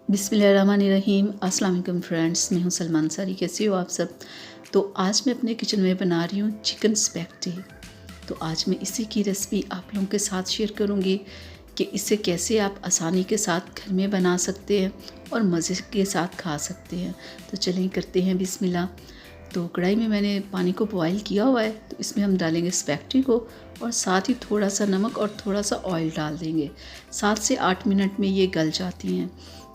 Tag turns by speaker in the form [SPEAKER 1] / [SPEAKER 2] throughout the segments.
[SPEAKER 1] बिस्मिल्लाहिर्रहमानिर्रहीम। अस्सलाम वालेकुम फ्रेंड्स, मैं हूं सलमान सारी। कैसे हो आप सब? तो आज मैं अपने किचन में बना रही हूं चिकन स्पैगेटी। तो आज मैं इसी की रेसिपी आप लोगों के साथ शेयर करूंगी कि इसे कैसे आप आसानी के साथ घर में बना सकते हैं और मज़े के साथ खा सकते हैं। तो चलिए करते हैं बिस्मिल्लाह। तो कढ़ाई में मैंने पानी को बॉईल किया हुआ है, तो इसमें हम डालेंगे स्पैगेटी को और साथ ही थोड़ा सा नमक और थोड़ा सा ऑयल डाल देंगे। 7 से 8 मिनट में ये गल जाती हैं,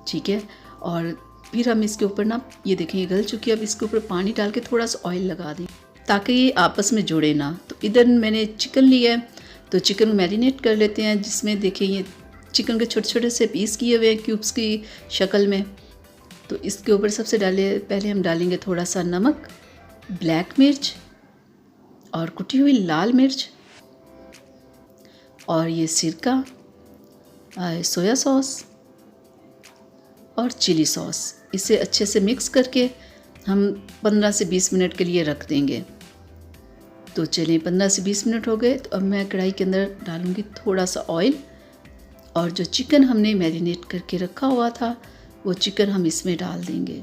[SPEAKER 1] ठीक है। और फिर हम इसके ऊपर ना, ये देखें ये गल चुकी है। अब इसके ऊपर पानी डाल के थोड़ा सा ऑयल लगा दें ताकि ये आपस में जुड़े ना। तो इधर मैंने चिकन लिया है, तो चिकन को मैरिनेट कर लेते हैं, जिसमें देखिए ये चिकन के छोटे छोटे से पीस किए हुए हैं क्यूब्स की शक्ल में। तो इसके ऊपर सबसे पहले हम डालेंगे थोड़ा सा नमक, ब्लैक मिर्च और कुटी हुई लाल मिर्च और ये सिरका, सोया सॉस और चिली सॉस। इसे अच्छे से मिक्स करके हम 15 से 20 मिनट के लिए रख देंगे। तो चलिए 15 से 20 मिनट हो गए। तो अब मैं कढ़ाई के अंदर डालूँगी थोड़ा सा ऑयल और जो चिकन हमने मैरिनेट करके रखा हुआ था वो चिकन हम इसमें डाल देंगे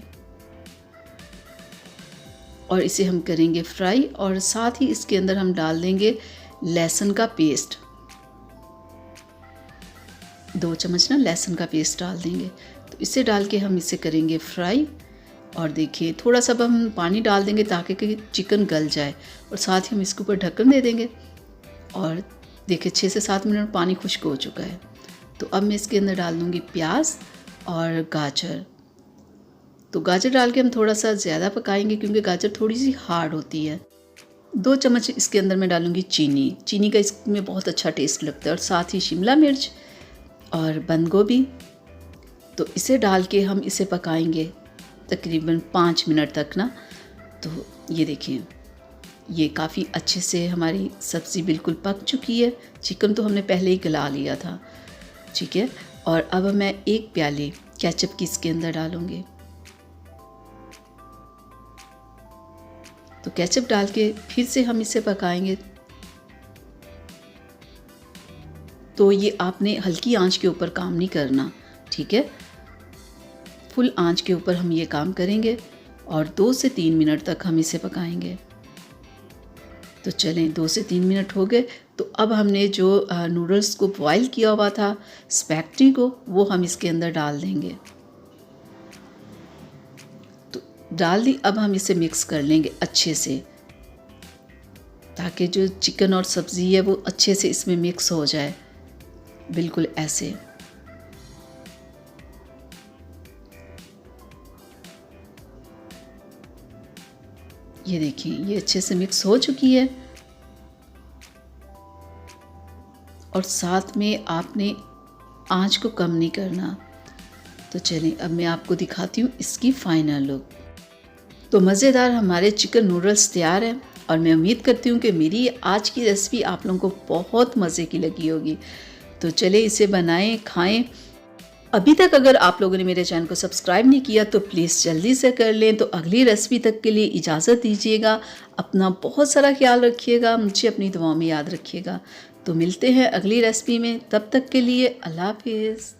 [SPEAKER 1] और इसे हम करेंगे फ्राई। और साथ ही इसके अंदर हम डाल देंगे लहसुन का पेस्ट, 2 चम्मच ना लहसुन का पेस्ट डाल देंगे। तो इसे डाल के हम इसे करेंगे फ्राई। और देखिए थोड़ा सा हम पानी डाल देंगे ताकि कि चिकन गल जाए, और साथ ही हम इसके ऊपर ढक्कन दे देंगे। और देखिए 6 से 7 मिनट में पानी खुश्क हो चुका है। तो अब मैं इसके अंदर डाल दूँगी प्याज और गाजर। तो गाजर डाल के हम थोड़ा सा ज़्यादा पकाएंगे क्योंकि गाजर थोड़ी सी हार्ड होती है। 2 चम्मच इसके अंदर मैं डालूँगी चीनी का इसमें बहुत अच्छा टेस्ट लगता है। और साथ ही शिमला मिर्च और बंद गोभी। तो इसे डाल के हम इसे पकाएंगे तकरीबन 5 मिनट तक ना। तो ये देखिए ये काफ़ी अच्छे से हमारी सब्ज़ी बिल्कुल पक चुकी है। चिकन तो हमने पहले ही गला लिया था, ठीक है। और अब मैं 1 प्याली केचप की इसके अंदर डालूँगी। तो केचप डाल के फिर से हम इसे पकाएंगे। तो ये आपने हल्की आंच के ऊपर काम नहीं करना, ठीक है। फुल आंच के ऊपर हम ये काम करेंगे और 2 से 3 मिनट तक हम इसे पकाएंगे। तो चलें 2 से 3 मिनट हो गए। तो अब हमने जो नूडल्स को बॉईल किया हुआ था स्पैगेटी को, वो हम इसके अंदर डाल देंगे। तो डाल दी। अब हम इसे मिक्स कर लेंगे अच्छे से ताकि जो चिकन और सब्ज़ी है वो अच्छे से इसमें मिक्स हो जाए, बिल्कुल ऐसे। ये देखिए ये अच्छे से मिक्स हो चुकी है। और साथ में आपने आंच को कम नहीं करना। तो चलिए अब मैं आपको दिखाती हूँ इसकी फाइनल लुक। तो मज़ेदार हमारे चिकन नूडल्स तैयार हैं और मैं उम्मीद करती हूँ कि मेरी आज की रेसिपी आप लोगों को बहुत मज़े की लगी होगी। तो चलिए इसे बनाएं, खाएं। अभी तक अगर आप लोगों ने मेरे चैनल को सब्सक्राइब नहीं किया तो प्लीज़ जल्दी से कर लें। तो अगली रेसिपी तक के लिए इजाज़त दीजिएगा। अपना बहुत सारा ख्याल रखिएगा, मुझे अपनी दुआओं में याद रखिएगा। तो मिलते हैं अगली रेसिपी में, तब तक के लिए अल्लाह हाफिज़।